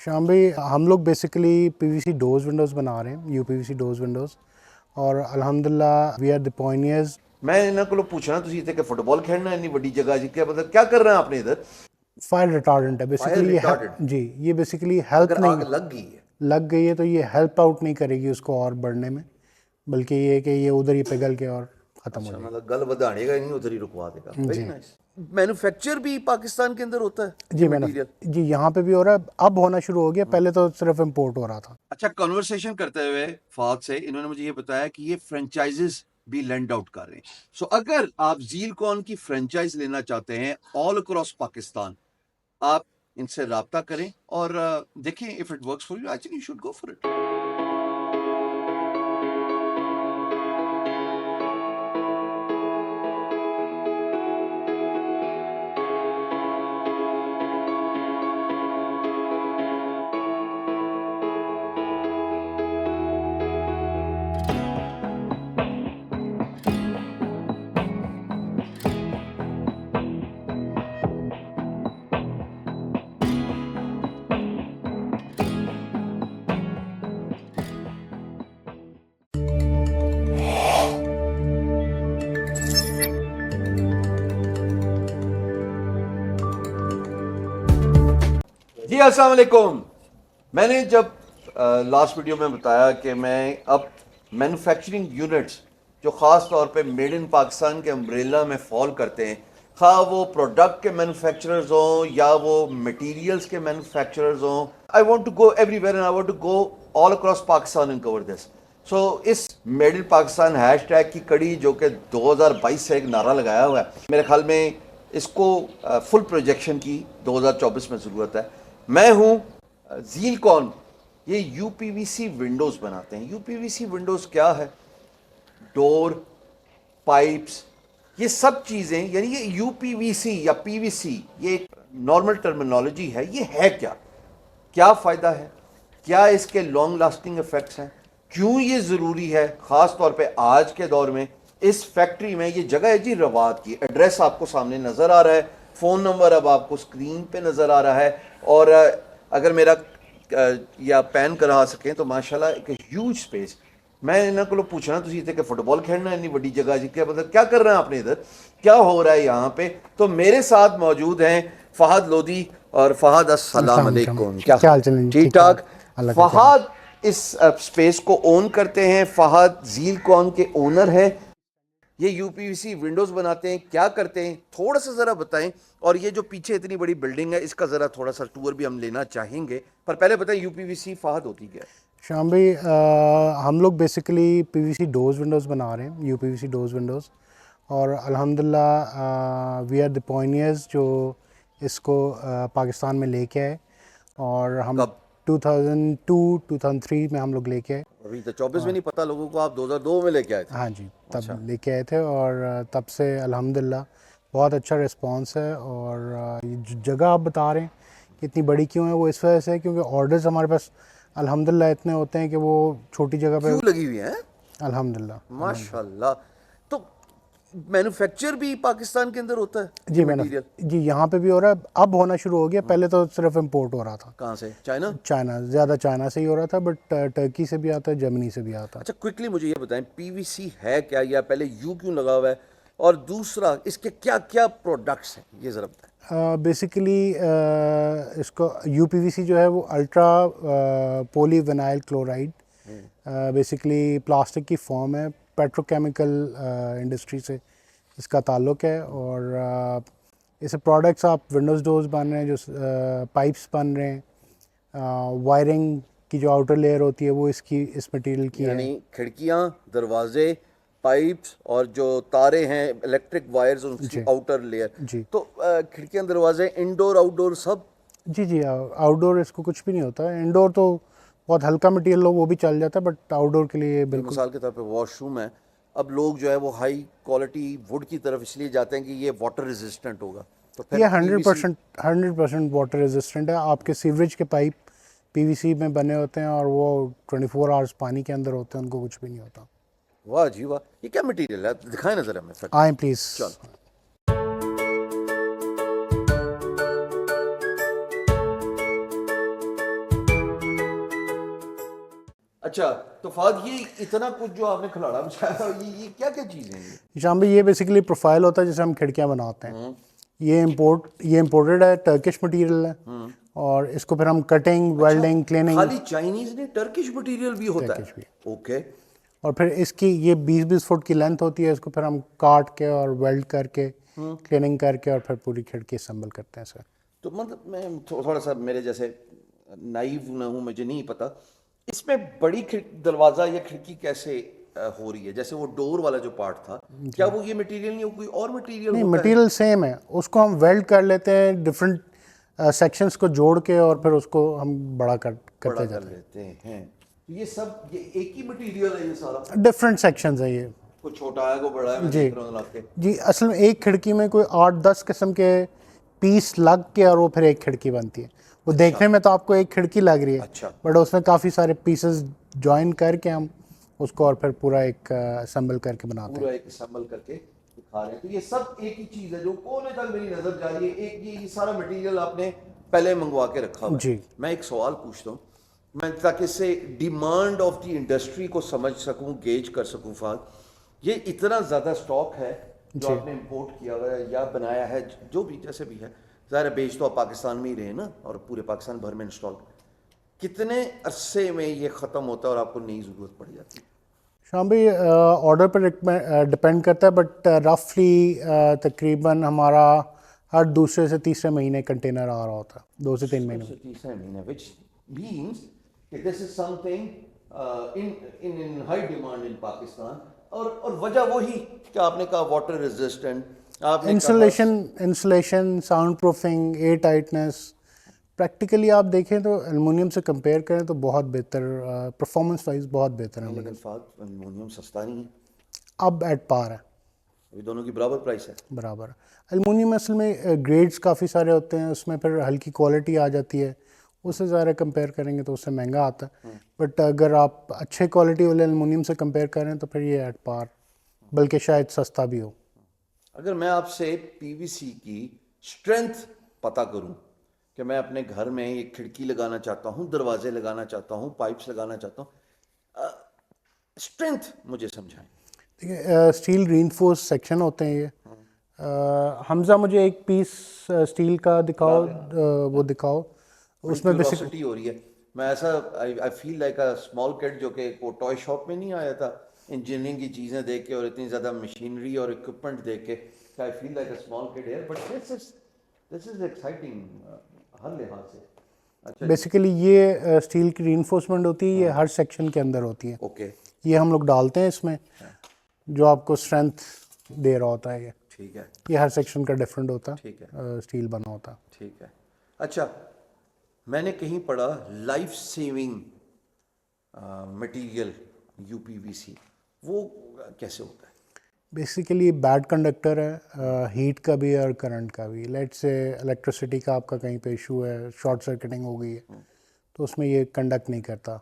शाम भाई, हम लोग बेसिकली पीवीसी डोर्स विंडोज़ बना रहे हैं, यूपीवीसी डोर्स विंडोज़, और अल्हम्दुलिल्लाह वी आर द पायनियर्स। मैं इन्हों को पूछना तुसीं इत्थे कि फुटबॉल खेलना इन्नी बड़ी जगह जी, क्या मतलब क्या कर रहे हैं आपने इधर? फायर रिटार्डेंट है बेसिकली ये retardant? जी, ये बेसिकली हेल्प अगर नहीं आग लग गई है लग गई है तो ये हेल्प आउट नहीं करेगी उसको और बढ़ने में, बल्कि ये है कि ये उधर ही पिघल के और ख़त्म हो अच्छा, जाएगी। मतलब गल बढ़ानेगा ही नहीं, उधर ही रुकवा देगा। वेरी जी नाइस। मैन्युफैक्चर भी पाकिस्तान के अंदर होता है जी, ये मैंने मटेरियल? जी यहाँ पे भी हो रहा है, अब होना शुरू हो गया, पहले तो सिर्फ इम्पोर्ट हो रहा था। अच्छा, कन्वर्सेशन करते हुए फाद से इन्होंने मुझे ये बताया कि ये फ्रेंचाइजेस भी लेंड आउट कर रहे हैं। सो अगर आप ज़ीलकॉन की फ्रेंचाइज लेना चाहते हैं ऑल अक्रॉस पाकिस्तान, आप इनसे राब्ता करें और देखें if it works for you, I think you should go for it. जी अस्सलाम वालेकुम। मैंने जब लास्ट वीडियो में बताया कि मैं अब मैन्युफैक्चरिंग यूनिट्स जो ख़ास तौर पे मेड इन पाकिस्तान के अम्ब्रेला में फॉल करते हैं, खा वो प्रोडक्ट के मैन्युफैक्चरर्स हों या वो मटेरियल्स के मैन्युफैक्चरर्स हों, I want to go everywhere and I want to go all across Pakistan and cover this. So इस मेड इन पाकिस्तान हैशटैग की कड़ी जो कि 2022 से एक नारा लगाया हुआ है, मेरे ख्याल में इसको फुल प्रोजेक्शन की 2024 में ज़रूरत है। मैं हूँ ज़ीलकॉन, ये यूपीवीसी विंडोज़ बनाते हैं। यूपीवीसी विंडोज़ क्या है? डोर, पाइप्स, ये सब चीज़ें, यानी ये यूपीवीसी या पीवीसी, ये एक नॉर्मल टर्मिनोलॉजी है। ये है क्या, क्या फ़ायदा है, क्या इसके लॉन्ग लास्टिंग इफ़ेक्ट्स हैं, क्यों ये ज़रूरी है ख़ास तौर पे आज के दौर में? इस फैक्ट्री में ये जगह है जी रवाद की, एड्रेस आपको सामने नज़र आ रहा है, फ़ोन नंबर अब आपको स्क्रीन पे नज़र आ रहा है, और अगर मेरा या पैन करा सकें तो माशाल्लाह एक ह्यूज स्पेस। मैं इन्हों को पूछना तुसीं इत्थे कि फुटबॉल खेलना इन्नी बड़ी जगह जी, क्या मतलब क्या कर रहे हैं आपने इधर, क्या हो रहा है यहाँ पे? तो मेरे साथ मौजूद हैं फहद लोधी। और फहद अस्सलाम वालेकुम, क्या हाल चाल? ठीक ठाक? अल्लाह का फहद इस स्पेस को ओन करते हैं, फहद ज़ीलकॉन के ओनर हैं। ये यूपीवीसी विंडोज़ बनाते हैं, क्या करते हैं थोड़ा सा ज़रा बताएं, और ये जो पीछे इतनी बड़ी बिल्डिंग है इसका ज़रा थोड़ा सा टूर भी हम लेना चाहेंगे, पर पहले बताएं यूपीवीसी फहद होती क्या है? शाम भाई, हम लोग बेसिकली पीवीसी डोर्स विंडोज़ बना रहे हैं, यूपीवीसी डोर्स विंडोज़, और अल्हम्दुलिल्लाह वी आर द पायनियर्स जो इसको पाकिस्तान में लेके आए। और हम कब? 2002-2003 में हम लोग लेके आए। अभी तो 24 में नहीं पता लोगों को, आप 2002 में लेके आए थे? हाँ जी, तब अच्छा। लेके आए थे, और तब से अल्हम्दुलिल्लाह बहुत अच्छा रिस्पांस है। और ये जो जगह आप बता रहे हैं कि इतनी बड़ी क्यों है, वो इस वजह से है क्योंकि ऑर्डर्स हमारे पास अल्हम्दुलिल्लाह इतने होते हैं कि वो छोटी जगह पे क्यों लगी हुई है? अल्हम्दुलिल्लाह। माशाल्लाह। तो मैन्युफैक्चर भी पाकिस्तान के अंदर होता है ये जी मैंने मटेरियल? जी यहाँ पे भी हो रहा है, अब होना शुरू हो गया, पहले तो सिर्फ इम्पोर्ट हो रहा था। कहाँ से? चाइना? चाइना, ज़्यादा चाइना से ही हो रहा था, बट टर्की से भी आता है, जर्मनी से भी आता है। अच्छा, क्विकली मुझे ये बताएं पीवीसी है क्या, या पहले यू क्यों लगा हुआ है, और दूसरा इसके क्या क्या प्रोडक्ट्स हैं ये ज़रा बताएं। बेसिकली इसको यूपीवीसी जो है वो अल्ट्रा पोली विनाइल क्लोराइड, बेसिकली प्लास्टिक की फॉर्म है, पेट्रोकेमिकल इंडस्ट्री से इसका ताल्लुक़ है। और इससे प्रोडक्ट्स आप विंडोज़ डोर्स बन रहे हैं, जो पाइप्स बन रहे हैं, वायरिंग की जो आउटर लेयर होती है वो इस मटेरियल की है। यानी खिड़कियाँ, दरवाजे, पाइप्स और जो तारे हैं इलेक्ट्रिक वायर्स, उनकी आउटर लेयर। जी तो खिड़कियाँ, दरवाजे, इंडोर आउटडोर सब? जी जी, आउटडोर इसको कुछ भी नहीं होता है। इंडोर तो बहुत हल्का मटेरियल हो वो भी चल जाता है, बट आउटडोर के लिए बिल्कुल। मिसाल के तौर पे वॉशरूम है, अब लोग जो है वो हाई क्वालिटी वुड की तरफ इसलिए जाते हैं कि ये वाटर रेजिस्टेंट होगा, तो फिर ये 100% वाटर रेजिस्टेंट है। आपके सीवरेज के पाइप पीवीसी में बने होते हैं और वो 24 आवर्स पानी के अंदर होते हैं, उनको कुछ भी नहीं होता। वाह जी वाह, ये क्या मटेरियल है, दिखाएं ना जरा हमें। आए प्लीज़। चल। अच्छा, तो फाद ये इतना कुछ जो आपने खिलाड़ा बिछाया, ये क्या क्या चीज़ें हैं ये? शाम भाई, ये बेसिकली प्रोफाइल होता है जिसे हम खिड़कियाँ बनाते हैं। ये इम्पोर्टेड है, टर्किश मटेरियल है, और इसको फिर हम कटिंग, वेल्डिंग, क्लीनिंग, खाली चाइनीज नहीं, टर्किश मटेरियल भी होता टर्किश भी। है। ओके। और फिर इसकी ये 20-20 फुट की लेंथ होती है, इसको फिर हम काट के और वेल्ड करके, क्लीनिंग करके, और फिर पूरी खिड़की असेंबल करते हैं सर। तो मतलब मैं थोड़ा सा, मेरे जैसे नाइव ना हूँ, मुझे नहीं पता इसमें बड़ी दरवाजा या खिड़की कैसे हो रही है। जैसे वो डोर वाला जो पार्ट था, क्या वो ये मटेरियल नहीं, कोई और मटेरियल नहीं, होता है? मटेरियल सेम है, उसको हम वेल्ड कर लेते हैं डिफरेंट सेक्शंस को जोड़ के, और फिर उसको हम बड़ा करते बड़ा जाते कर लेते हैं। तो ये सब ये एक ही मटेरियल है ये सारा? हैं। डिफरेंट सेक्शंस है ये कोई छोटा है, कोई बड़ा है, मैं जी देख रहा हूँ ला के। जी। असल में एक खिड़की में कोई 8-10 किस्म के पीस लग के, और वो फिर एक खिड़की बनती है। वो देखने में तो आपको एक खिड़की लग रही है, अच्छा। बट उसमें काफ़ी सारे पीसेस ज्वाइन करके हम उसको और फिर पूरा एक असेंबल करके बनाते हैं। पूरा एक असेंबल करके दिखा रहे हैं। तो ये सब एक ही चीज है जो कोने तक मेरी नजर जा रही है। एक ये सारा मटेरियल आपने पहले मंगवा के रखा हुआ है। जी। मैं एक सवाल पूछता हूँ, मैं ताकि इससे डिमांड ऑफ द इंडस्ट्री को समझ सकूं, गेज कर सकूं। फाद, ये इतना ज़्यादा स्टॉक है जो आपने इंपोर्ट किया हुआ है या बनाया है, जो भी जैसे भी है, ज़ाहिर बेच तो आप पाकिस्तान में ही रहे ना, और पूरे पाकिस्तान भर में इंस्टॉल, कितने अरसे में ये ख़त्म होता है और आपको नई ज़रूरत पड़ जाती है? शाम भाई, ऑर्डर पर डिपेंड करता है, बट रफली तकरीबन हमारा हर दूसरे से तीसरे महीने कंटेनर आ रहा होता है, 2 से 3 महीने में। तीसरे महीने, which means that this is something in high demand in Pakistan। और वजह वही कि आपने कहा वाटर रेजिस्टेंट, आपने insulation, sound proofing, air tightness, practically आप देखें तो एल्युमिनियम से कंपेयर करें तो बहुत बेहतर, परफॉर्मेंस वाइज बहुत बेहतर है। लेकिन फाद एल्युमिनियम सस्ता नहीं है, अब एट पार है, अभी दोनों की बराबर प्राइस है। बराबर। एल्युमिनियम असल में ग्रेड्स काफ़ी सारे होते हैं, उसमें फिर हल्की क्वालिटी आ जाती है, उससे ज़्यादा कंपेयर करेंगे तो उससे महंगा आता है। बट अगर आप अच्छे क्वालिटी वाले एल्युमिनियम से कंपेयर करें तो फिर ये एट पार, बल्कि शायद सस्ता भी हो। अगर मैं आपसे पीवीसी की स्ट्रेंथ पता करूं कि मैं अपने घर में एक खिड़की लगाना चाहता हूं, दरवाजे लगाना चाहता हूं, पाइप्स लगाना चाहता हूं, स्ट्रेंथ मुझे समझाएं। देखिए, स्टील रीइंफोर्स सेक्शन होते हैं ये। हमजा, मुझे एक पीस स्टील का दिखाओ, वो दिखाओ। उसमें क्यूरियोसिटी हो रही है। मैं ऐसा आई feel like a small kid जो कि वो टॉय शॉप में नहीं आया था इंजीनियरिंग की चीज़ें देख के और इतनी ज़्यादा मशीनरी और इक्विपमेंट देख के, I feel like a small kid here, but this is exciting हर लिहाज से। अच्छा, बेसिकली ये स्टील की रीइंफोर्समेंट होती है, ये हर सेक्शन के अंदर होती है। ओके, ये हम लोग डालते हैं इसमें, जो आपको स्ट्रेंथ दे रहा होता है। ठीक है, ये हर सेक्शन का डिफरेंट होता है, ठीक है, स्टील बना होता है। ठीक है। अच्छा, मैंने कहीं पढ़ा लाइफ सेविंग मटेरियल यूपीवीसी, वो कैसे होता है? बेसिकली बैड कंडक्टर है, हीट का भी और करंट का भी। लेट से इलेक्ट्रिसिटी का आपका कहीं पे इशू है, शॉर्ट सर्किटिंग हो गई है, तो उसमें ये कंडक्ट नहीं करता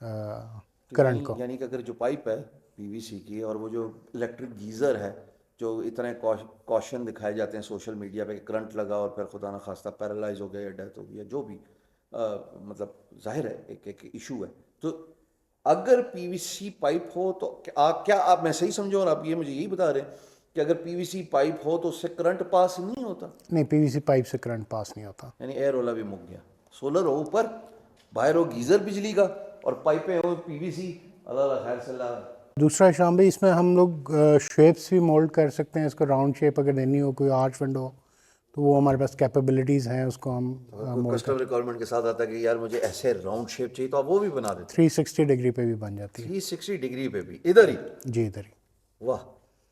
करंट को। यानी कि अगर जो पाइप है पीवीसी की और वो जो इलेक्ट्रिक गीज़र है, जो इतने कॉशन दिखाए जाते हैं सोशल मीडिया पे, करंट लगा और फिर खुदा न खास्ता पैरालाइज हो गया या डेथ हो गई या जो भी, मतलब जाहिर है एक इशू है। तो अगर पीवीसी पाइप हो तो क्या आप, मैं सही समझो और आप ये मुझे यही बता रहे हैं कि अगर पीवीसी पाइप हो तो उससे करंट पास नहीं होता? नहीं, पीवीसी पाइप से करंट पास नहीं होता। यानी एयर वाला भी मुक गया, सोलर हो ऊपर, बाहर हो गीज़र बिजली का, और पाइपें हो पीवीसी, अल्लाह खैर सल्ला। दूसरा शाम भाई, इसमें हम लोग शेप्स भी मोल्ड कर सकते हैं। इसको राउंड शेप अगर देनी हो, कोई आर्च विंडो, तो वो हमारे पास कैपेबिलिटीज़ हैं, उसको हम कस्टमर रिक्वायरमेंट के साथ आता है कि यार मुझे ऐसे राउंड शेप चाहिए, तो आप वो भी बना देते 360 डिग्री पे भी बन जाती है। 360 डिग्री पे भी इधर ही? जी, इधर ही। वाह।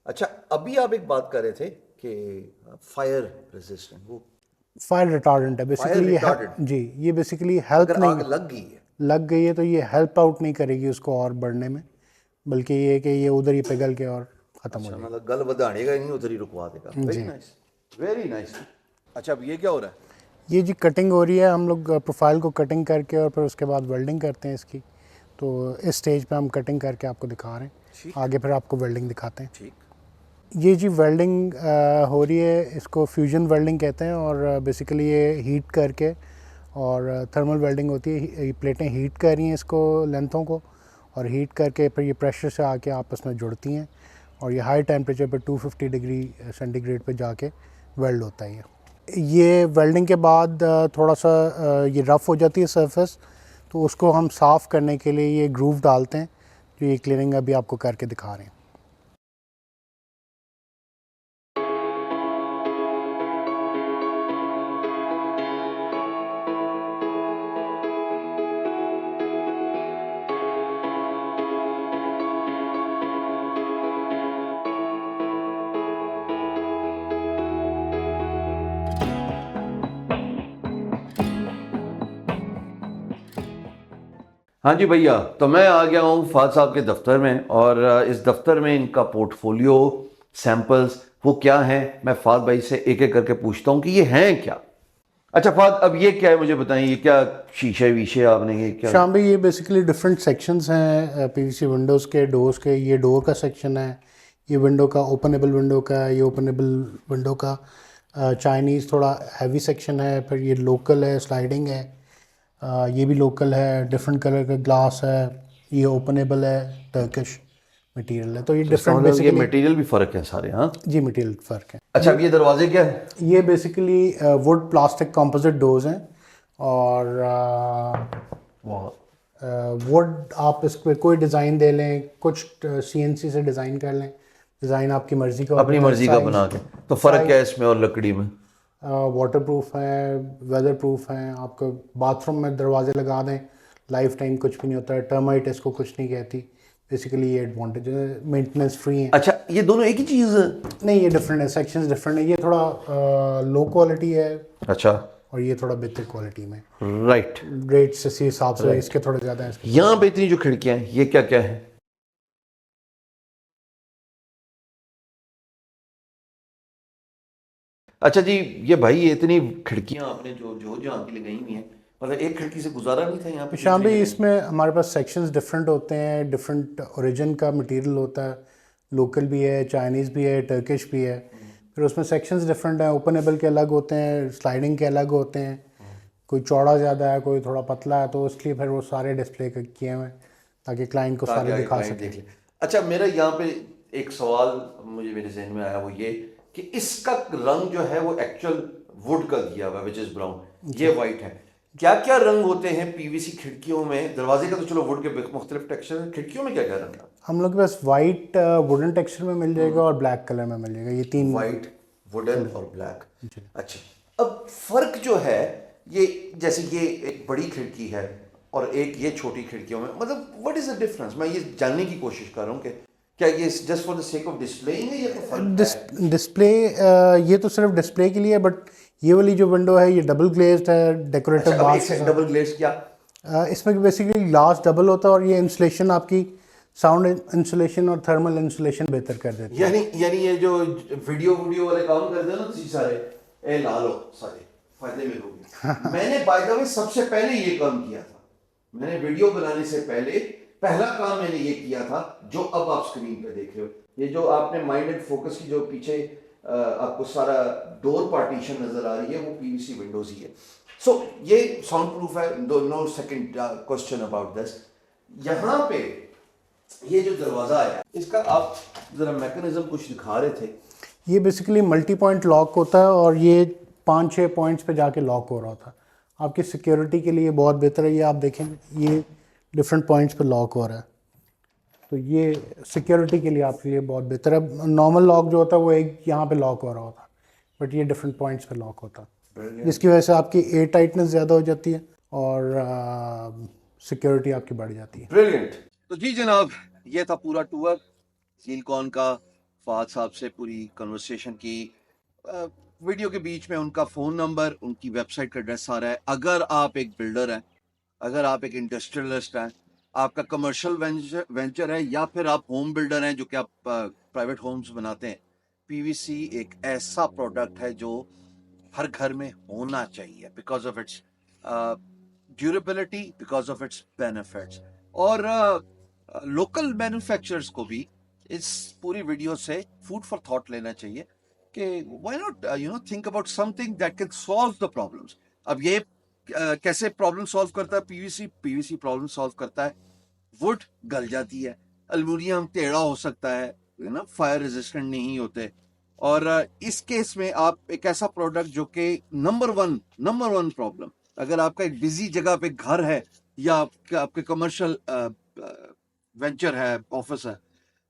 अच्छा, अभी आप एक बात कर रहे थे कि फायर रेजिस्टेंट, वो फायर रिटार्डेंट है बेसिकली ये। retardant? जी, ये बेसिकली हेल्प अगर नहीं, आग लग गई है तो ये हेल्प आउट नहीं करेगी उसको और बढ़ने में, बल्कि ये कि ये उधर ही पिघल के और ख़त्म हो जाएगी। मतलब गल बढ़ानेगा ही नहीं, उधर ही रुकवा देगा। Very nice, very nice. अच्छा, अब ये क्या हो रहा है? ये जी कटिंग हो रही है। हम लोग प्रोफाइल को कटिंग करके और फिर उसके बाद वेल्डिंग करते हैं इसकी। तो इस स्टेज पे हम कटिंग करके आपको दिखा रहे हैं, आगे फिर आपको वेल्डिंग दिखाते हैं। ठीक। ये जी वेल्डिंग हो रही है, इसको फ्यूजन वेल्डिंग कहते हैं। और बेसिकली ये हीट करके और थर्मल वेल्डिंग होती है। ये प्लेटें हीट कर रही हैं इसको, लेंथों को, और हीट करके फिर ये प्रेशर से आके आपस में जुड़ती हैं और ये हाई टेम्परेचर पे 250 डिग्री सेंटीग्रेड पे जाके वेल्ड होता है ये वेल्डिंग के बाद थोड़ा सा ये रफ़ हो जाती है सरफेस, तो उसको हम साफ़ करने के लिए ये ग्रूव डालते हैं, जो ये क्लीनिंग अभी आपको करके दिखा रहे हैं। हाँ जी भैया, तो मैं आ गया हूँ फाद साहब के दफ्तर में और इस दफ्तर में इनका पोर्टफोलियो सैंपल्स वो क्या हैं, मैं फाद भाई से एक एक करके पूछता हूँ कि ये हैं क्या। अच्छा फाद, अब ये क्या है मुझे बताएं, ये क्या शीशे वीशे आपने ये क्या? शाम भाई ये बेसिकली डिफरेंट सेक्शंस हैं पीवीसी विंडोज़ के, डोर्स के। ये डोर का सेक्शन है, ये विंडो का ओपनेबल विंडो का, ये ओपनेबल विंडो का चाइनीज़ थोड़ा हैवी सेक्शन है। फिर ये लोकल है, स्लाइडिंग है, ये भी लोकल है, डिफरेंट कलर का ग्लास है, ये ओपनेबल है, टर्किश मटेरियल है। तो ये तो इसका डिफरेंट मतलब ये बेसिकली मटेरियल भी फ़र्क है सारे, हाँ? जी मटेरियल फ़र्क है। अच्छा, अब ये दरवाजे क्या है? ये basically would plastic composite doors हैं और वुड आप इस पर कोई डिज़ाइन दे लें, कुछ सीएनसी से डिज़ाइन कर लें, डिज़ाइन आपकी मर्ज़ी का अपनी मर्जी का बना के। तो फ़र्क क्या है इसमें और लकड़ी में? वाटर प्रूफ है, वेदर प्रूफ हैं। आपको बाथरूम में दरवाजे लगा दें, लाइफ टाइम कुछ भी नहीं होता है। टर्माइट इसको कुछ नहीं कहती। बेसिकली ये एडवांटेज है, मेंटेनेंस फ्री है। अच्छा, ये दोनों एक ही चीज़ है? नहीं, ये डिफरेंट है, सेक्शंस डिफरेंट है। ये थोड़ा लो क्वालिटी है अच्छा, और ये थोड़ा बेहतर क्वालिटी में। राइट। रेट्स इसी हिसाब से इसके थोड़े ज़्यादा हैं इसके। यहाँ पे इतनी जो खिड़कियाँ हैं, ये क्या क्या है? अच्छा जी, ये भाई ये इतनी खिड़कियाँ आपने जो जो जहाँ के लिए गई हुई हैं, मतलब एक खिड़की से गुजारा नहीं था यहाँ पे? शाम भी इसमें हमारे पास सेक्शंस डिफरेंट होते हैं, डिफरेंट ओरिजिन का मटेरियल होता है। लोकल भी है, चाइनीज़ भी है, टर्किश भी है। फिर उसमें सेक्शंस डिफरेंट हैं, ओपनेबल के अलग होते हैं, स्लाइडिंग के अलग होते हैं। कोई चौड़ा ज़्यादा है, कोई थोड़ा पतला है, तो इसलिए फिर वो सारे डिस्प्ले किए हुए हैं ताकि क्लाइंट को ताकि सारे आगे दिखा client सकें। देख ले। अच्छा, मेरा यहाँ पे एक सवाल मुझे मेरे जहन में आया, वो ये कि इसका रंग जो है वो एक्चुअल वुड का दिया हुआ है, विच इज ब्राउन, ये वाइट है। क्या क्या रंग होते हैं पीवीसी खिड़कियों में? दरवाजे का तो चलो वुड के मुख्तलिफ टेक्सचर है, खिड़कियों में क्या क्या रंग है? हम लोग के पास वाइट वुडन टेक्सचर में मिल जाएगा और ब्लैक कलर में मिल जाएगा, ये तीन। वाइट, वुडन और ब्लैक। अच्छा, अब फर्क जो है ये, जैसे ये एक बड़ी खिड़की है और एक ये छोटी खिड़कियों में, मतलब व्हाट इज द डिफरेंस? मैं ये जानने की कोशिश कर रहा हूँ कि क्या ये just for the sake of displaying है या कोई फर्क है? डिस्प्ले ये तो सिर्फ डिस्प्ले के लिए है, बट ये वाली जो विंडो है ये डबल ग्लेज्ड है, डेकोरेटिव अच्छा, बार्स के साथ। डबल ग्लेज क्या? इसमें बेसिकली ग्लास डबल होता है और ये इंसुलेशन आपकी साउंड इंसुलेशन और थर्मल इंसुलेशन बेहतर कर देती है। यानी ये जो वीडियो वाले काम करते हैं ना तुझी सारे, ए ला लो सारे फायदे में लोगे। मैंने बाय द वे सबसे पहले ये काम किया था। मैंने वीडियो बनाने से पहले पहला काम मैंने ये किया था जो अब आप स्क्रीन पे देख रहे हो। ये जो आपने माइंड एंड फोकस की जो पीछे आपको सारा डोर पार्टीशन नजर आ रही है, वो पीवीसी विंडोज ही है। सो ये साउंड प्रूफ है, no second question about this. यहाँ पे ये जो दरवाजा है इसका आप जरा मैकेनिज्म कुछ दिखा रहे थे। ये बेसिकली मल्टी पॉइंट लॉक होता है और ये 5-6 पॉइंट्स पे जाके लॉक हो रहा था। आपकी सिक्योरिटी के लिए बहुत बेहतर है। ये आप देखें, ये डिफरेंट पॉइंट्स पे लॉक हो रहा है, तो ये सिक्योरिटी के लिए आपके लिए बहुत बेहतर है। नॉर्मल लॉक जो होता है वो एक यहाँ पे लॉक हो रहा होता है, बट ये डिफरेंट पॉइंट्स पे लॉक होता है, जिसकी वजह से आपकी एयर टाइटनेस ज़्यादा हो जाती है और सिक्योरिटी आपकी बढ़ जाती है। ब्रिलियंट। तो जी जनाब, ये था पूरा टूर सीलकॉन का। फाद साहब से पूरी कन्वर्सेशन की। वीडियो के बीच में उनका फ़ोन नंबर, उनकी वेबसाइट का एड्रेस आ रहा है। अगर आप एक बिल्डर हैं, अगर आप एक इंडस्ट्रियलिस्ट हैं, आपका कमर्शियल वेंचर है, या फिर आप होम बिल्डर हैं जो कि आप प्राइवेट होम्स बनाते हैं, पीवीसी एक ऐसा प्रोडक्ट है जो हर घर में होना चाहिए because of its durability, because of its benefits. और लोकल मैन्युफैक्चरर्स को भी इस पूरी वीडियो से फूड फॉर थॉट लेना चाहिए कि why not think about something that can solve the problems. अब ये कैसे प्रॉब्लम सॉल्व करता है? पीवीसी प्रॉब्लम सॉल्व करता है वुड गल जाती है, एल्युमिनियम टेढ़ा हो सकता है, ना, फायर रेजिस्टेंट नहीं होते। और इस केस में आप एक ऐसा प्रोडक्ट जो कि नंबर वन प्रॉब्लम, अगर आपका एक बिजी जगह पे घर है या आपके कमर्शियल वेंचर है, ऑफिस है,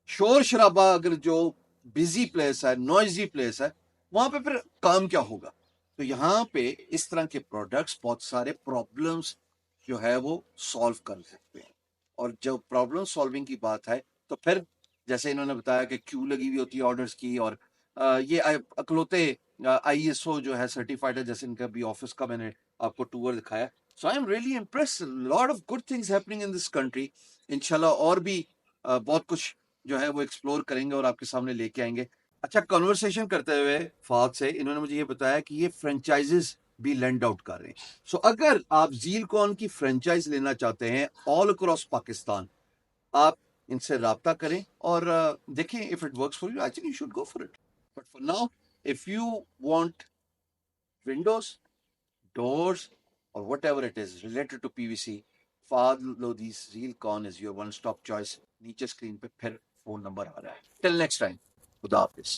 शोर शराबा, अगर जो बिजी प्लेस है, नॉइजी प्लेस है, वहां पे फिर काम क्या होगा? तो यहाँ पे इस तरह के प्रोडक्ट्स बहुत सारे प्रॉब्लम्स जो है वो सॉल्व कर सकते हैं। और जब प्रॉब्लम सॉल्विंग की बात है तो फिर जैसे इन्होंने बताया कि क्यू लगी हुई होती है ऑर्डर्स की, और ये अकलौते आईएसओ जो है सर्टिफाइड है, जैसे इनका भी ऑफिस का मैंने आपको टूर दिखाया। So I am really impress, lot of good things happening in this country. इंशाल्लाह और भी बहुत कुछ जो है वो एक्सप्लोर करेंगे और आपके सामने लेके आएंगे। अच्छा, कन्वर्सेशन करते हुए फाद से इन्होंने मुझे ये बताया कि ये फ्रेंचाइजेस भी लेंड आउट कर रहे हैं। सो अगर आप ज़ीलकॉन की फ्रेंचाइज लेना चाहते हैं ऑल अक्रॉस पाकिस्तान, आप इनसे राब्ता करें और देखें if it works for you, I think you should go for it. But for now, if you want Windows, doors, or whatever it is related to PVC, Fahad Lodi's Realcon is your one-stop choice. नीचे screen पे फिर phone number आ रहा है। Till next time, खुदा हाफिज।